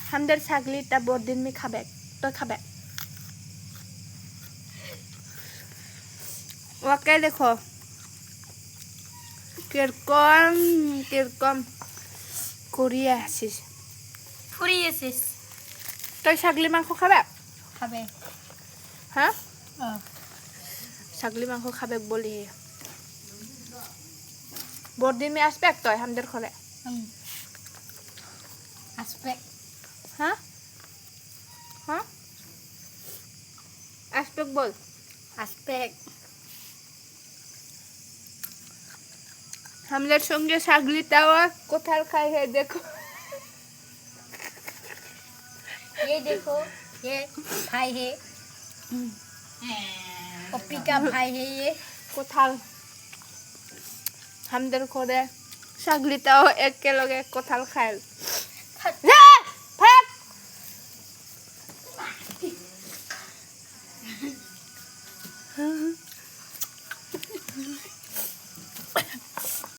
আমাদের ছাগলিটা বড়দিন মে খাবে তো খাবে ওকে দেখো কিরকম কিরকম করিয়ে আসিস ফুরিয়েছিস তুই ছাগলি মাংস খাবে খাবে হ্যাঁ ও ছাগলি মাংস খাবে বলি বড়দিন মে আসবে তো আমাদের ঘরে আসবে হ্যাঁ হ্যাঁ আসবে বল আসবে আমাদের সঙ্গে ছাগলিটাও কোথাল খাই হে দেখো ये देखो ये भाई है पप्पी का भाई है ये কোথাল আমাদের ঘরে ছাগলিটাও একেলগে কোথাল খাই ভাত